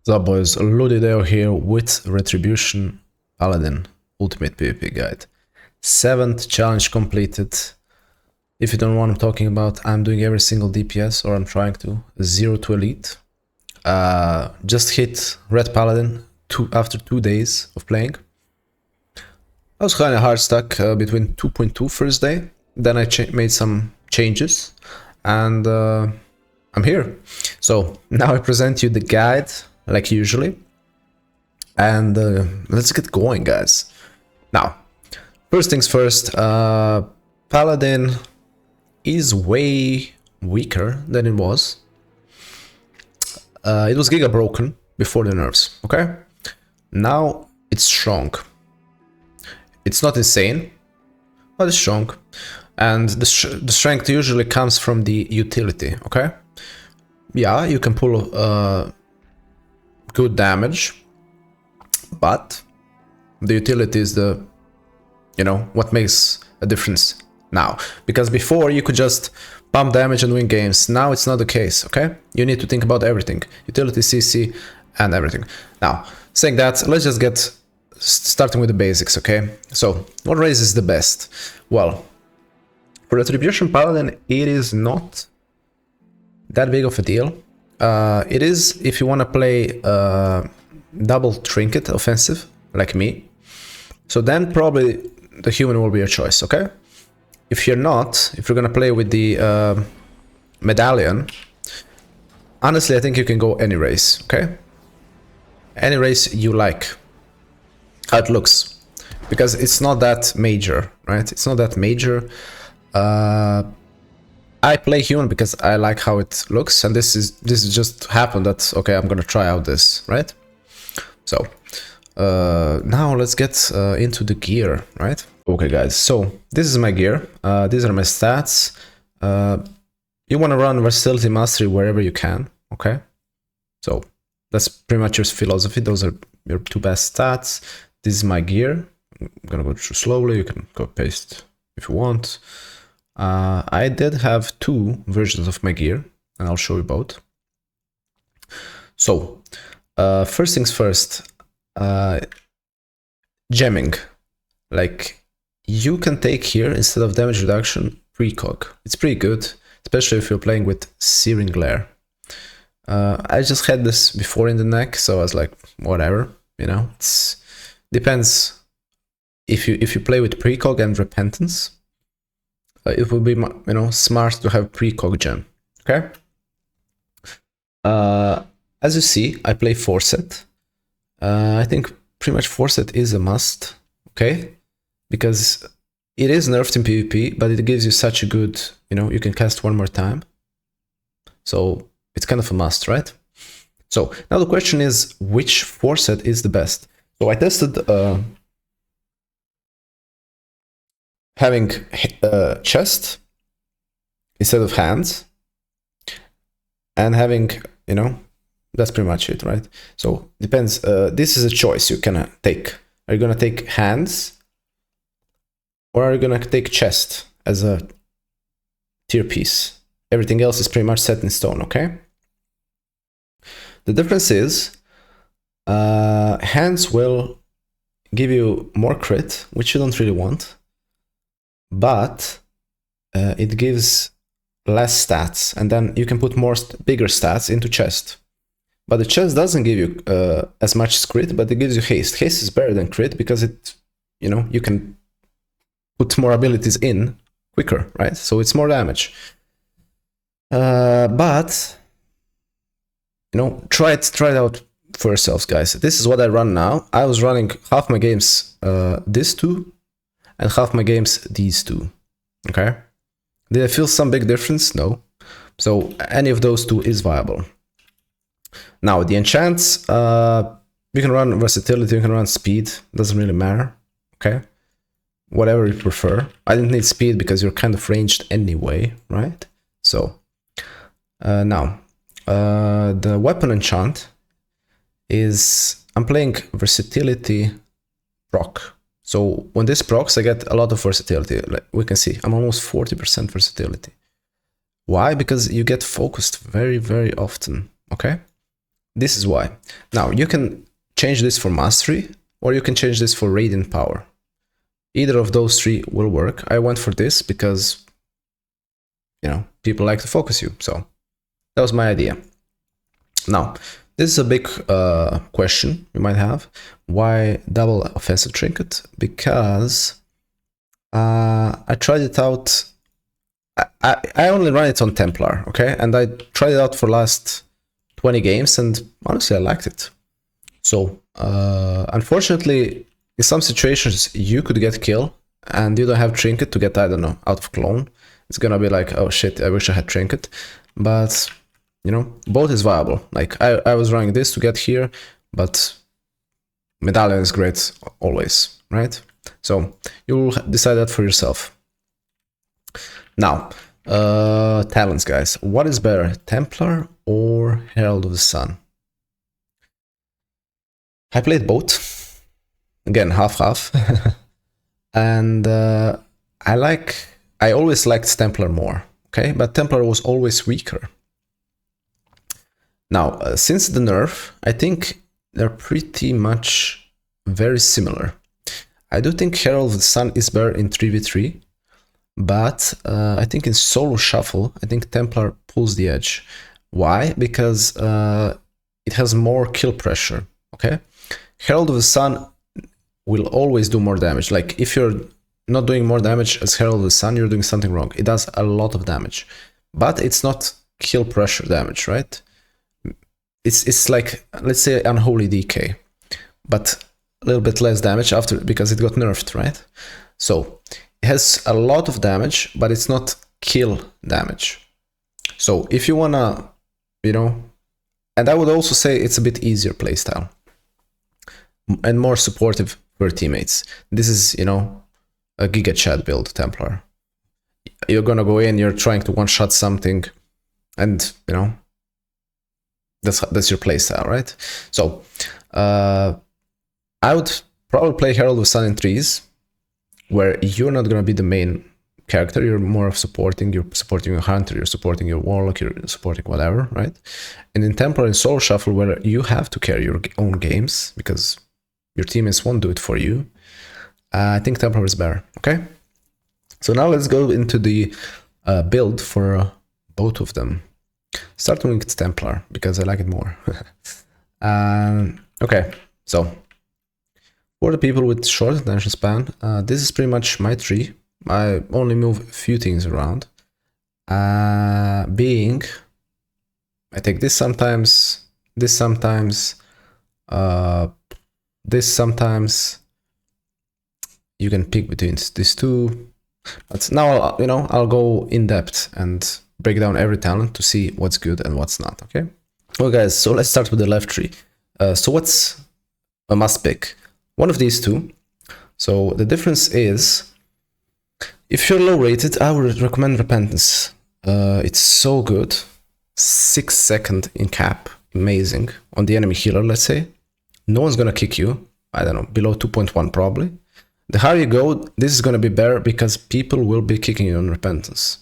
What's up, boys? LudiDeo here with Retribution Paladin Ultimate PvP Guide. 7th challenge completed. If you don't know what I'm talking about, I'm doing every single DPS, or I'm trying to. 0 to Elite. Just hit Ret Paladin after 2 days of playing. I was kind of hard stuck between 2.2 first day. Then I made some changes, and I'm here. So now I present you the guide, like usually, and let's get going, guys. Now, first things first, Paladin is way weaker than it was. It was giga broken before the nerfs, okay? Now it's strong. It's not insane, but it's strong. And the strength usually comes from the utility, okay? Yeah, you can pull good damage, but the utility is the, what makes a difference now. Because before you could just pump damage and win games. Now it's not the case, okay? You need to think about everything. Utility, CC, and everything. Now, saying that, let's just get starting with the basics, okay? So, what race is the best? Well, for Retribution Paladin, it is not that big of a deal. It is if you want to play double trinket offensive, like me. So then probably the human will be your choice, okay? If you're not, if you're gonna play with the medallion, honestly, I think you can go any race, okay? Any race you like, how it looks, because it's not that major, right? It's not that major. I play human because I like how it looks, and this just happened that, okay, I'm gonna try out this, right? So now let's get into the gear, right? Okay, guys, so this is my gear. These are my stats. You want to run versatility mastery wherever you can, okay? So that's pretty much your philosophy. Those are your 2 best stats. This is my gear. I'm gonna go through slowly. You can go paste if you want. I did have 2 versions of my gear, and I'll show you both. So, first things first, gemming. Like, you can take here, instead of damage reduction, precog. It's pretty good, especially if you're playing with Searing Glare. I just had this before in the neck, so I was like, whatever, it depends. If you play with precog and repentance, it would be, smart to have precog gem, okay? As you see, I play Forset. I think pretty much Forset is a must, okay? Because it is nerfed in PvP, but it gives you such a good, you can cast 1 more time. So it's kind of a must, right? So now the question is, which Forset is the best? So I tested having chest instead of hands, and having, that's pretty much it, right? So depends. This is a choice you can take. Are you gonna take hands, or are you gonna take chest as a tier piece? Everything else is pretty much set in stone, okay? The difference is hands will give you more crit, which you don't really want, but it gives less stats, and then you can put more bigger stats into chest. But the chest doesn't give you as much crit, but it gives you haste. Haste is better than crit because it, you can put more abilities in quicker, right? So it's more damage. But try it out for yourselves, guys. This is what I run now. I was running half my games these 2, and half my games these 2. Okay, did I feel some big difference? No. So any of those 2 is viable. Now the enchants, you can run versatility, you can run speed, doesn't really matter. Okay, whatever you prefer. I didn't need speed because you're kind of ranged anyway, right? So now the weapon enchant is, I'm playing versatility proc. So when this procs, I get a lot of versatility. Like we can see, I'm almost 40% versatility. Why? Because you get focused very, very often, okay? This is why. Now, you can change this for mastery, or you can change this for radiant power. Either of those three will work. I went for this because, you know, people like to focus you. So that was my idea. Now, this is a big question you might have. Why double offensive trinket? Because I tried it out. I only run it on Templar, okay? And I tried it out for last 20 games, and honestly, I liked it. So, unfortunately, in some situations, you could get killed, and you don't have trinket to get, I don't know, out of clone. It's gonna be like, oh shit, I wish I had trinket. But, you know, both is viable. Like, I was running this to get here, but medallion is great always, right? So, you'll decide that for yourself. Now, talents, guys. What is better, Templar or Herald of the Sun? I played both. Again, half-half. And I always liked Templar more, okay? But Templar was always weaker. Now, since the nerf, I think they're pretty much very similar. I do think Herald of the Sun is better in 3v3, but I think in solo shuffle, I think Templar pulls the edge. Why? Because it has more kill pressure, okay? Herald of the Sun will always do more damage. Like, if you're not doing more damage as Herald of the Sun, you're doing something wrong. It does a lot of damage, but it's not kill pressure damage, right? It's like, let's say, Unholy DK, but a little bit less damage after, because it got nerfed, right? So it has a lot of damage, but it's not kill damage. So if you wanna, you know, and I would also say it's a bit easier playstyle and more supportive for teammates. This is, you know, a Giga Chat build, Templar. You're gonna go in, you're trying to one-shot something, and, you know, that's your playstyle, right? So, I would probably play Herald of Sun in 3s, where you're not gonna be the main character, you're more of supporting, you're supporting your hunter, you're supporting your warlock, you're supporting whatever, right? And in Templar and Solo Shuffle, where you have to carry your own games, because your teammates won't do it for you, I think Templar is better, okay? So now let's go into the build for both of them. Starting with Templar, because I like it more. Okay, so for the people with short attention span, this is pretty much my tree. I only move a few things around. Being, I take this sometimes, this sometimes, this sometimes. You can pick between these two. But now, you know, I'll go in depth and break down every talent to see what's good and what's not, okay? Well, guys, so let's start with the left tree. So what's a must pick? One of these two. So the difference is, if you're low rated, I would recommend Repentance. It's so good. 6 seconds in cap, amazing. On the enemy healer, let's say. No one's gonna kick you. I don't know, below 2.1 probably. The higher you go, this is gonna be better because people will be kicking you on Repentance.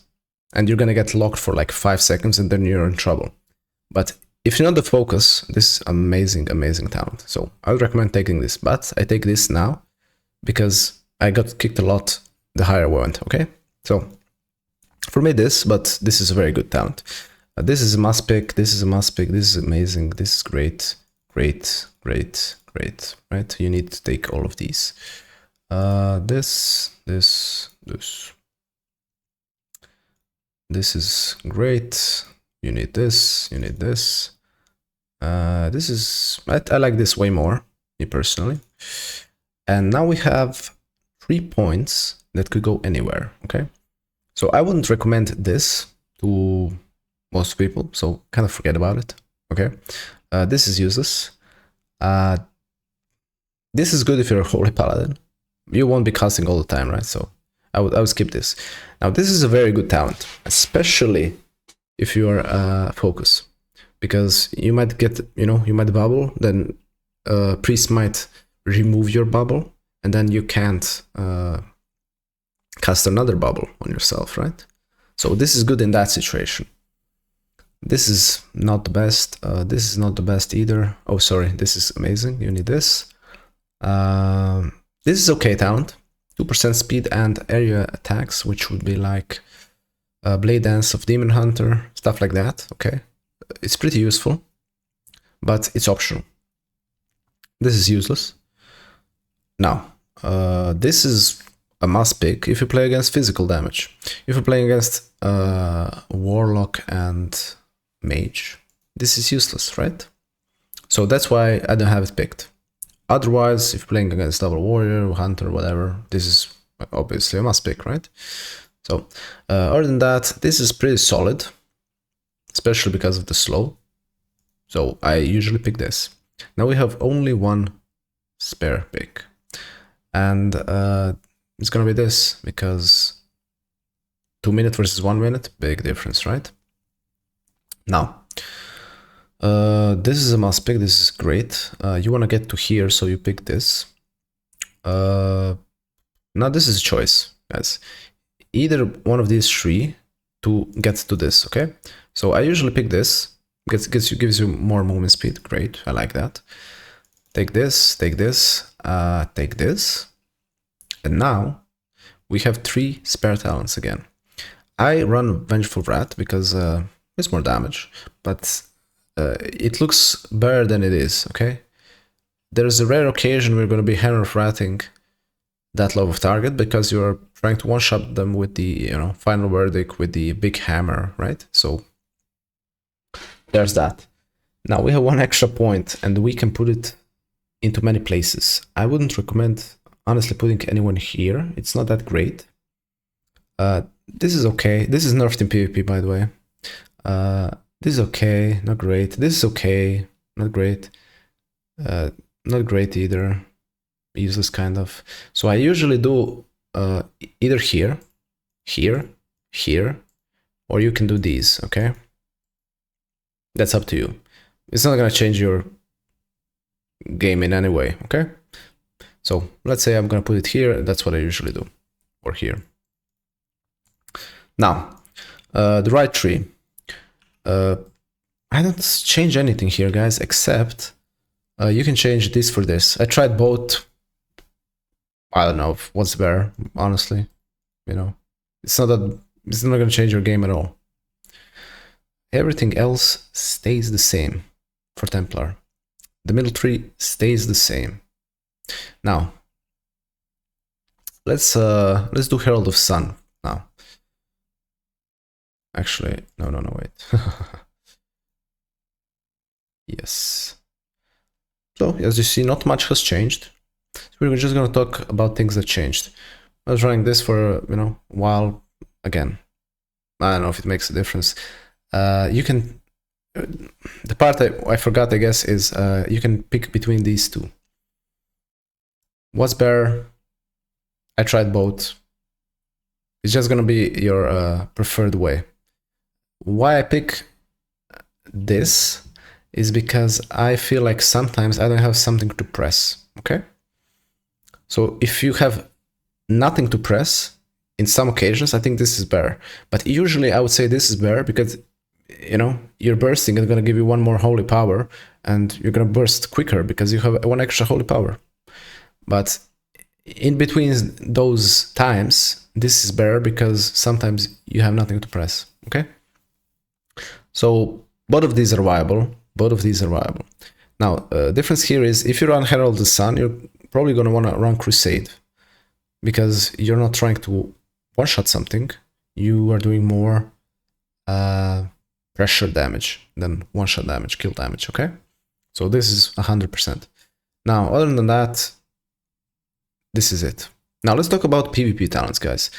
And you're gonna get locked for like 5 seconds and then you're in trouble. But if you're not the focus, this is amazing, amazing talent. So I would recommend taking this, but I take this now because I got kicked a lot the higher I went, okay? So for me this, but this is a very good talent. This is a must pick, this is a must pick, this is amazing, this is great, great, great, great, right? You need to take all of these. This is great. You need this, you need this. This is, I like this way more, me personally. And now we have 3 points that could go anywhere, okay? So I wouldn't recommend this to most people, so kind of forget about it, okay? This is useless. This is good if you're a Holy Paladin. You won't be casting all the time, right? So I would skip this. Now this is a very good talent, especially if you're focus, because you might get, you know, you might bubble, then priest might remove your bubble, and then you can't cast another bubble on yourself, right? So this is good in that situation. This is not the best. This is not the best either. Oh, sorry, this is amazing. You need this. This is okay talent. 2% speed and area attacks, which would be like Blade Dance of Demon Hunter, stuff like that. Okay, it's pretty useful, but it's optional. This is useless. Now, this is a must pick if you play against physical damage. If you're playing against Warlock and Mage, this is useless, right? So that's why I don't have it picked. Otherwise, if you're playing against Double Warrior, Hunter, whatever, this is obviously a must pick, right? So, other than that, this is pretty solid, especially because of the slow. So I usually pick this. Now we have only one spare pick. And it's gonna be this, because 2 minutes versus 1 minute, big difference, right? Now, this is a must pick, this is great. You wanna get to here, so you pick this. Now this is a choice, guys. Either one of these three to get to this, okay? So I usually pick this, gives you more movement speed, great, I like that. Take this, take this, take this. And now we have 3 spare talents again. I run Vengeful Rat because it's more damage, but it looks better than it is, okay? There's a rare occasion we're going to be hammer ratting that low of target because you're trying to one-shot them with the, final verdict with the big hammer, right? So there's that. Now we have 1 extra point and we can put it into many places. I wouldn't recommend honestly putting anyone here. It's not that great. This is okay. This is nerfed in PvP, by the way. This is okay, not great. This is okay, not great. Not great either. Useless kind of. So I usually do either here, here, here, or you can do these, okay? That's up to you. It's not gonna change your game in any way, okay? So let's say I'm gonna put it here, that's what I usually do, or here. Now, the right tree. I don't change anything here, guys, except you can change this for this. I tried both. I don't know what's better, honestly. It's not gonna change your game at all. Everything else stays the same for Templar. The middle tree stays the same. Now, let's do Herald of Sun now. Actually, no, wait. Yes. So, as you see, not much has changed. So we're just gonna talk about things that changed. I was running this for a while again. I don't know if it makes a difference. You can. The part I forgot, I guess, is you can pick between these two. What's better? I tried both. It's just gonna be your preferred way. Why I pick this is because I feel like sometimes I don't have something to press, okay? So if you have nothing to press, in some occasions, I think this is better. But usually I would say this is better because, you're bursting and gonna give you 1 more holy power and you're gonna burst quicker because you have 1 extra holy power. But in between those times, this is better because sometimes you have nothing to press, okay? So both of these are viable. Both of these are viable. Now, difference here is if you run Herald of the Sun, you're probably going to want to run Crusade because you're not trying to one-shot something. You are doing more pressure damage than one-shot damage, kill damage, okay? So this is 100%. Now, other than that, this is it. Now, let's talk about PvP talents, guys.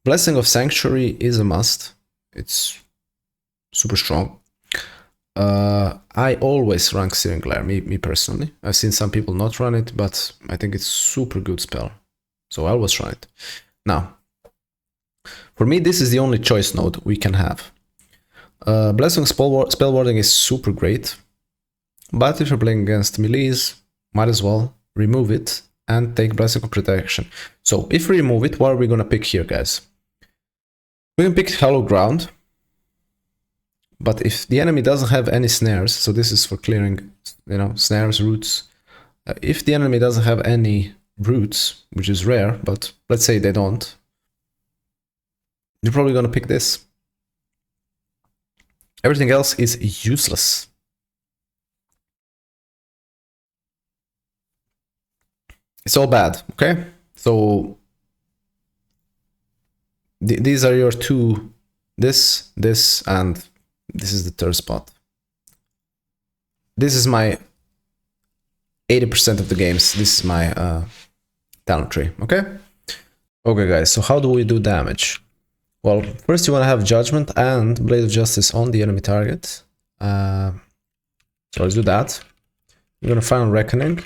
Blessing of Sanctuary is a must. It's super strong. I always rank Searing Glare, me personally. I've seen some people not run it, but I think it's super good spell. So I always run it. Now, for me, this is the only choice node we can have. Blessing spell warding is super great, but if you're playing against melees, might as well remove it and take Blessing of Protection. So if we remove it, what are we gonna pick here, guys? We can pick Hollow Ground. But if the enemy doesn't have any snares, so this is for clearing, you know, snares, roots. If the enemy doesn't have any roots, which is rare, but let's say they don't, you're probably gonna pick this. Everything else is useless. It's all bad, okay? So these are your two, this, and this is the third spot. This is my 80% of the games. This is my talent tree, okay? Okay guys, so how do we do damage? Well, first you want to have Judgment and Blade of Justice on the enemy target. So let's do that. You're gonna Final Reckoning.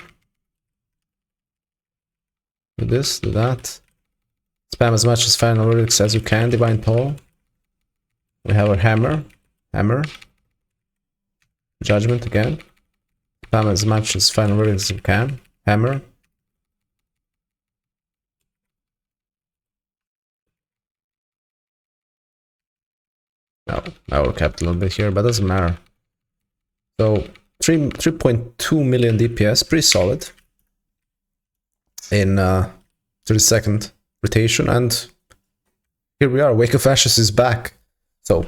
Do this, do that. Spam as much as Final Verdicts as you can, Divine Toll. We have our Hammer. Judgment again. Spam as much as Final Verdicts as you can. Hammer. No, I will cap a little bit here, but doesn't matter. So 3.2 million DPS, pretty solid. In 30-second rotation, and here we are. Wake of Ashes is back. So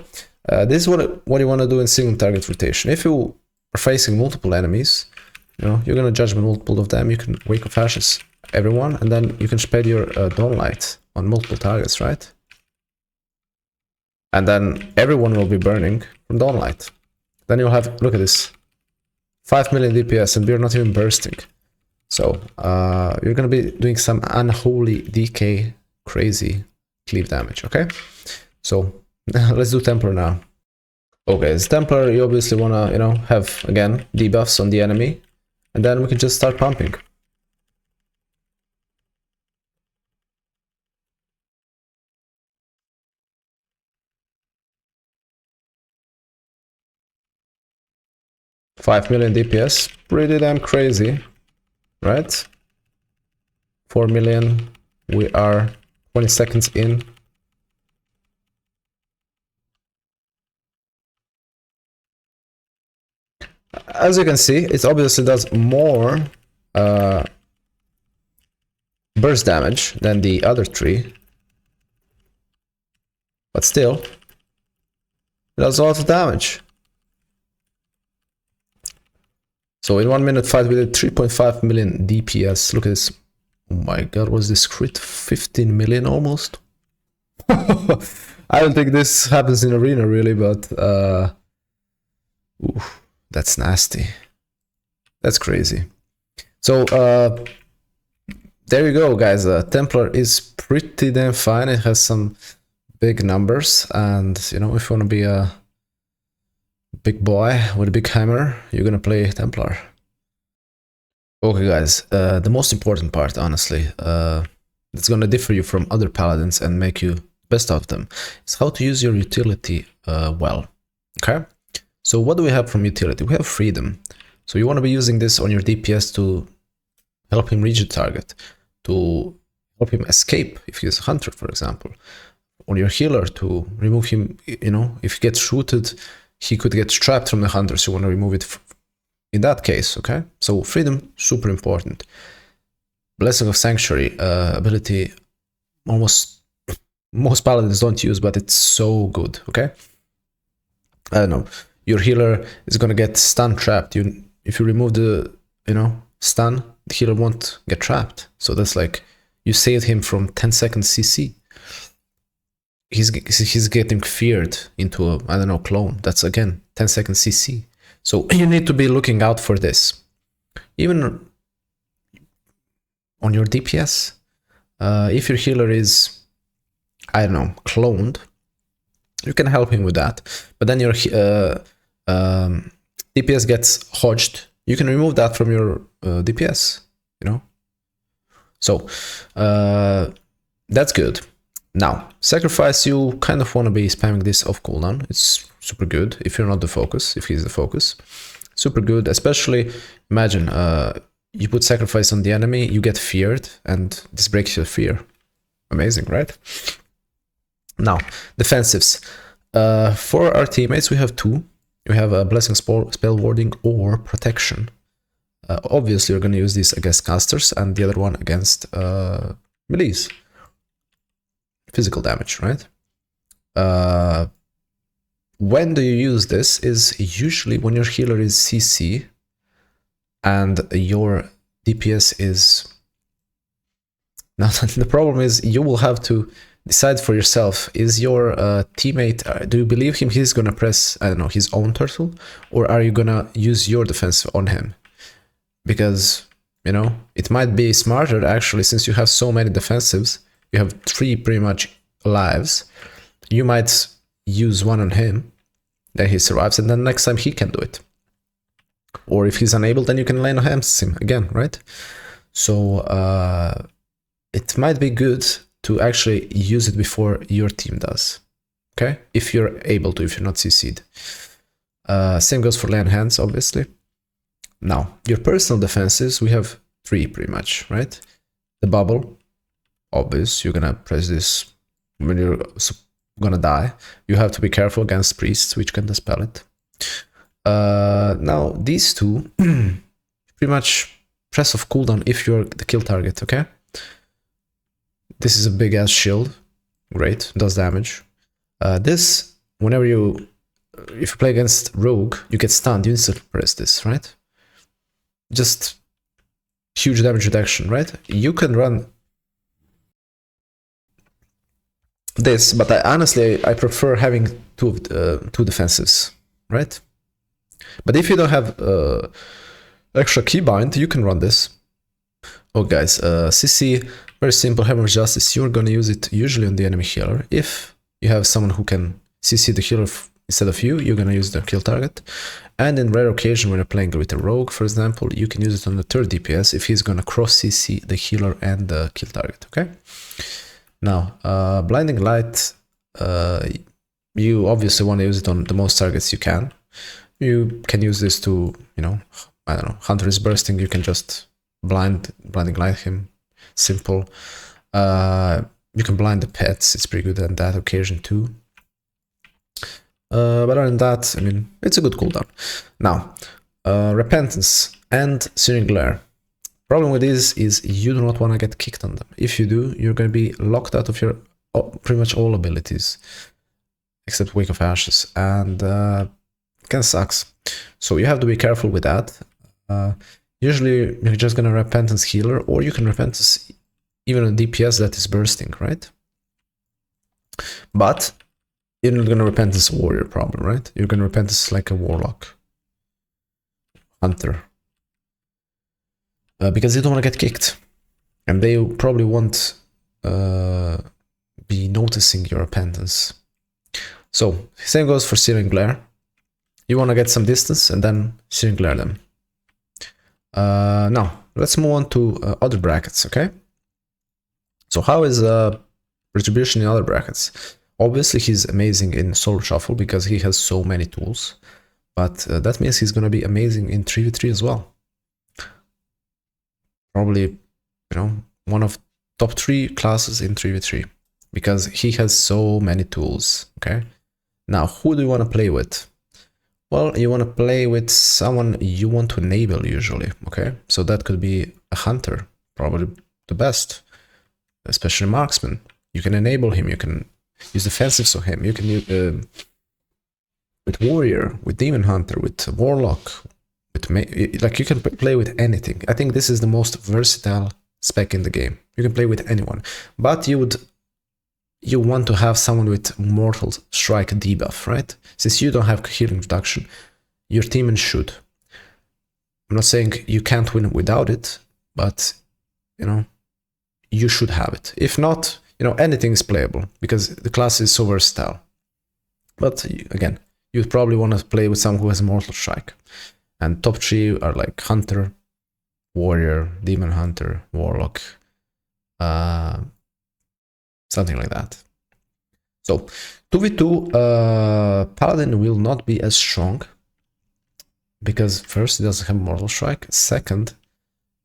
this is what you want to do in single target rotation. If you are facing multiple enemies, you know, you're gonna Judgment multiple of them. You can Wake of Ashes everyone, and then you can spread your Dawnlight on multiple targets, right? And then everyone will be burning from Dawnlight. Then you'll have, look at this, 5 million DPS, and we're not even bursting. So you're gonna be doing some unholy DK crazy cleave damage, okay? So let's do Templar now. Okay, as Templar, you obviously wanna, you know, have again debuffs on the enemy, and then we can just start pumping. $5 million DPS, pretty damn crazy. Right? 4 million. We are 20 seconds in. As you can see, it obviously does more burst damage than the other three. But still, it does a lot of damage. So in 1 minute fight we did 3.5 million DPS. Look at this. Oh my god, was this crit? 15 million almost? I don't think this happens in arena really, but oof, that's nasty. That's crazy. So there you go guys. Templar is pretty damn fine. It has some big numbers, and you know, if you want to be a big boy with a big hammer, you're gonna play Templar. Okay guys, the most important part, honestly, that's gonna differ you from other paladins and make you best out of them, is how to use your utility well. Okay, so what do we have from utility? We have freedom. So you want to be using this on your DPS to help him reach the target, to help him escape if he's a hunter, for example, on your healer to remove him. You know, if he gets shooted, he could get trapped from the hunter, so you want to remove it in that case, okay? So freedom, super important. Blessing of Sanctuary, ability most paladins don't use, but it's so good, okay? I don't know, your healer is gonna get stun trapped. If you remove the, you know, stun, the healer won't get trapped. So that's like, you saved him from 10 seconds CC. He's getting feared into a, I don't know, clone. That's again 10 seconds CC. So you need to be looking out for this. Even on your DPS, if your healer is, I don't know, cloned, you can help him with that. But then your DPS gets hodged. You can remove that from your DPS, you know. So that's good. Now, Sacrifice, you kind of want to be spamming this off cooldown. It's super good if you're not the focus, if he's the focus. Super good, especially, imagine, you put Sacrifice on the enemy, you get feared, and this breaks your fear. Amazing, right? Now, defensives. For our teammates, we have two. We have a Blessing Spell Warding or Protection. Obviously, you're going to use this against casters and the other one against melees. Physical damage, right? When do you use this is usually when your healer is CC and your DPS is... Now, the problem is you will have to decide for yourself, is your teammate, do you believe him he's gonna press, I don't know, his own turtle? Or are you gonna use your defense on him? Because, you know, it might be smarter actually, since you have so many defensives, you have 3 pretty much lives, you might use one on him, then he survives, and then next time he can do it. Or if he's unable, then you can lane enhance him again, right? So, it might be good to actually use it before your team does, okay? If you're able to, if you're not CC'd. Same goes for lane hands, obviously. Now, your personal defenses, we have 3 pretty much, right? The bubble, obvious, you're gonna press this when you're gonna die. You have to be careful against priests, which can dispel it. Now, these two, pretty much press off cooldown if you're the kill target, okay? This is a big ass shield, great, does damage. This, whenever if you play against rogue, you get stunned, you instantly press this, right? Just huge damage reduction, right? You can run this, but honestly, I prefer having two defenses, right? But if you don't have extra keybind, you can run this. Oh guys, CC, very simple, Hammer of Justice, you're gonna use it usually on the enemy healer. If you have someone who can CC the healer instead of you, you're gonna use the kill target. And in rare occasion, when you're playing with a rogue, for example, you can use it on the 3rd DPS if he's gonna cross CC the healer and the kill target, okay? Now, Blinding Light, you obviously want to use it on the most targets you can. You can use this to, you know, I don't know, Hunter is bursting, you can just blinding light him, simple. You can blind the pets, it's pretty good on that occasion too. But other than that, I mean, it's a good cooldown. Now, Repentance and Searing Glare. Problem with this is you do not want to get kicked on them. If you do, you're going to be locked out of your pretty much all abilities, except Wake of Ashes, and kind of sucks. So you have to be careful with that. Usually you're just going to Repentance healer, or you can Repentance even a DPS that is bursting, right? But you're not going to Repentance warrior problem, right? You're going to Repentance like a warlock, hunter. Because they don't want to get kicked, and they probably won't be noticing your Repentance. So, same goes for Searing Glare. You want to get some distance and then Searing Glare them. Now, let's move on to other brackets, okay? So how is Retribution in other brackets? Obviously, he's amazing in Soul Shuffle because he has so many tools, but that means he's going to be amazing in 3v3 as well. Probably, you know, one of top 3 classes in 3v3 because he has so many tools, okay? Now, who do you want to play with? Well, you want to play with someone you want to enable usually, okay? So that could be a hunter, probably the best, especially marksman. You can enable him, you can use defensives on him, you can use with warrior, with demon hunter, with warlock, like you can play with anything. I think this is the most versatile spec in the game. You can play with anyone, but you want to have someone with Mortal Strike debuff, right? Since you don't have healing reduction, your teammates should. I'm not saying you can't win without it, but you know, you should have it. If not, you know, anything is playable because the class is so versatile. But again, you'd probably want to play with someone who has Mortal Strike. And top 3 are like Hunter, Warrior, Demon Hunter, Warlock, something like that. So 2v2, Paladin will not be as strong because first, he doesn't have Mortal Strike. Second,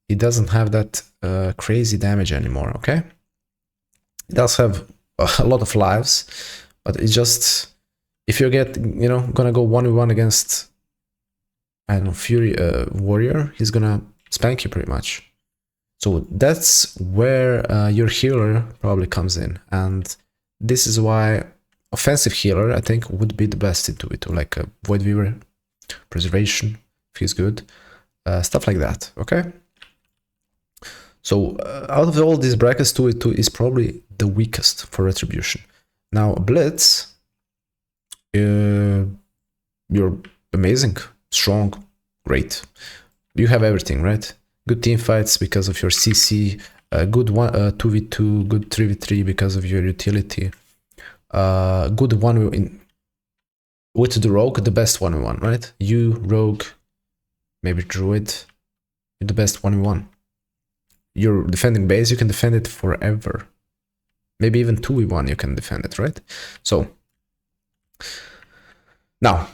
he doesn't have that crazy damage anymore, okay? He does have a lot of lives, but it's just, if you get, you know, gonna go 1v1 against, I don't know, Fury Warrior, he's gonna spank you pretty much. So that's where your healer probably comes in, and this is why offensive healer, I think, would be the best into it, like a Void Weaver, Preservation, if he's good, stuff like that, okay? So out of all these brackets, 2v2 is probably the weakest for Retribution. Now, Blitz, you're amazing, strong, great. You have everything, right? Good team fights because of your CC, good 2v2, good 3v3 because of your utility, good 1v1 with the rogue, the best 1v1, right? You, rogue, maybe druid, you're the best 1v1. You're defending base, you can defend it forever. Maybe even 2v1 you can defend it, right? So now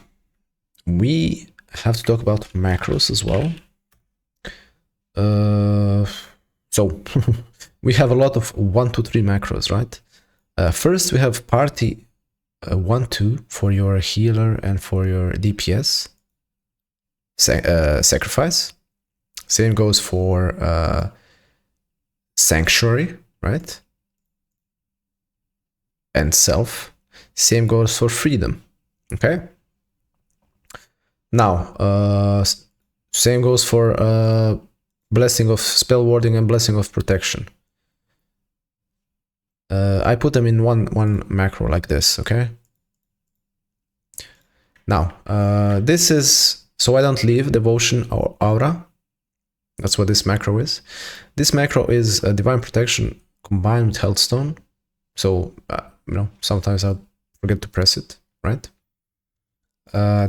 we have to talk about macros as well. So we have a lot of 1, 2, 3 macros, right? First we have party 1, 2 for your healer and for your DPS sacrifice. Same goes for sanctuary, right? And self. Same goes for freedom, okay? Now, same goes for blessing of spell warding and blessing of protection. I put them in one macro like this, okay? Now, this is, so I don't leave devotion or aura. That's what this macro is. This macro is divine protection combined with healthstone. So, you know, sometimes I'll forget to press it, right?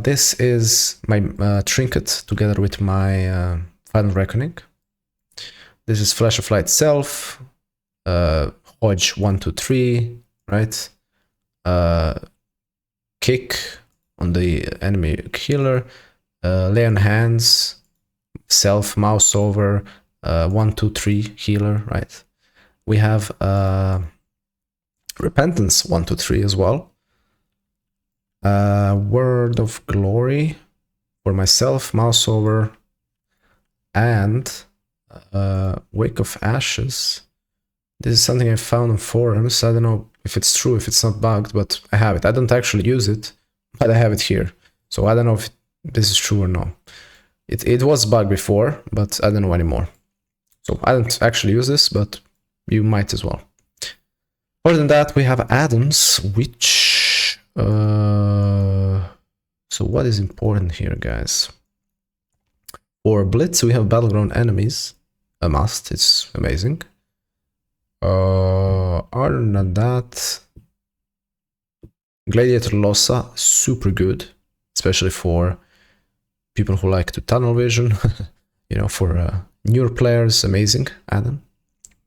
This is my trinket together with my final reckoning. This is Flash of Light self, Hodge 1, 2, 3, right? Kick on the enemy healer, lay on hands, self, mouse over, 1, 2, 3 healer, right? We have Repentance 1, 2, 3 as well. Word of Glory for myself, mouse over, and Wake of Ashes. This is something I found on forums. I don't know if it's true, if it's not bugged, but I have it. I don't actually use it, but I have it here. So I don't know if this is true or no. It was bugged before, but I don't know anymore. So I don't actually use this, but you might as well. Other than that, we have Addons, which... so what is important here, guys? For Blitz, we have Battleground enemies. A must, it's amazing. Other than that, Gladiator Lossa, super good, especially for people who like to tunnel vision. You know, for newer players, amazing add-on.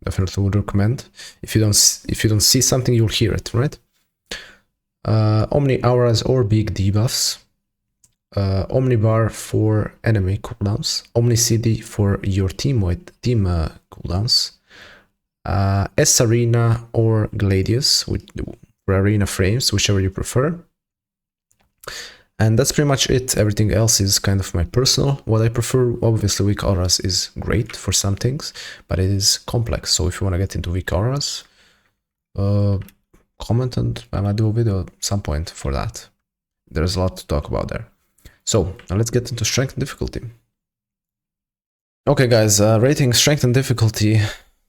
Definitely would recommend. If you don't see something, you'll hear it, right? Omni auras or big debuffs. Omni bar for enemy cooldowns. Omni CD for your team cooldowns. S Arena or Gladius for arena frames, whichever you prefer. And that's pretty much it. Everything else is kind of my personal. What I prefer, obviously, weak auras is great for some things, but it is complex. So if you want to get into weak auras, comment and I might do a video at some point for that. There's a lot to talk about there. So now let's get into strength and difficulty. Okay, guys, rating strength and difficulty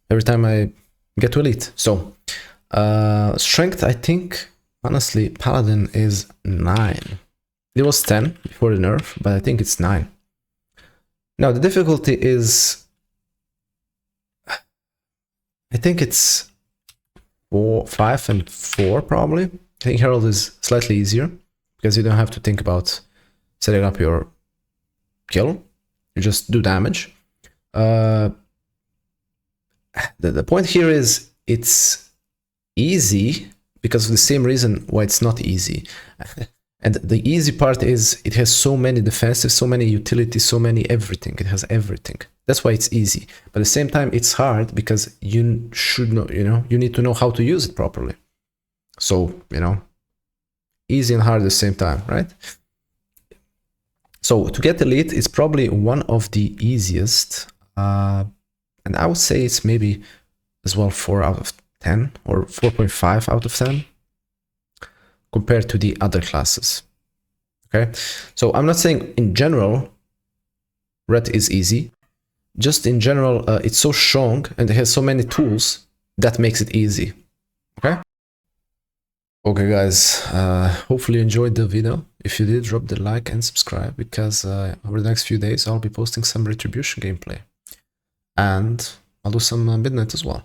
every time I get to elite. So strength, I think, honestly, Paladin is 9. It was 10 before the nerf, but I think it's 9. Now the difficulty is, I think it's 5 and 4 probably. I think Herald is slightly easier because you don't have to think about setting up your kill. You just do damage. The point here is it's easy because of the same reason why it's not easy. And the easy part is it has so many defensive, so many utilities, so many everything. It has everything. That's why it's easy. But at the same time, it's hard because you should know, you need to know how to use it properly. So, easy and hard at the same time, right? So to get elite is probably one of the easiest, and I would say it's maybe as well 4 out of 10 or 4.5 out of 10 compared to the other classes. Okay, so I'm not saying in general Ret is easy, just in general it's so strong and it has so many tools that makes it easy. Okay guys, hopefully you enjoyed the video. If you did, drop the like and subscribe, because over the next few days I'll be posting some Retribution gameplay, and I'll do some Midnight as well.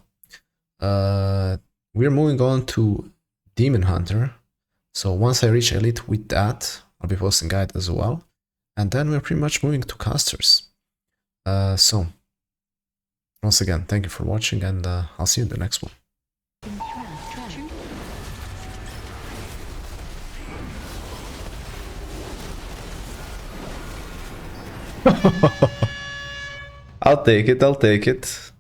We're moving on to Demon Hunter, so once I reach Elite with that, I'll be posting guide as well, and then we're pretty much moving to Casters. So, once again, thank you for watching, and I'll see you in the next one. I'll take it.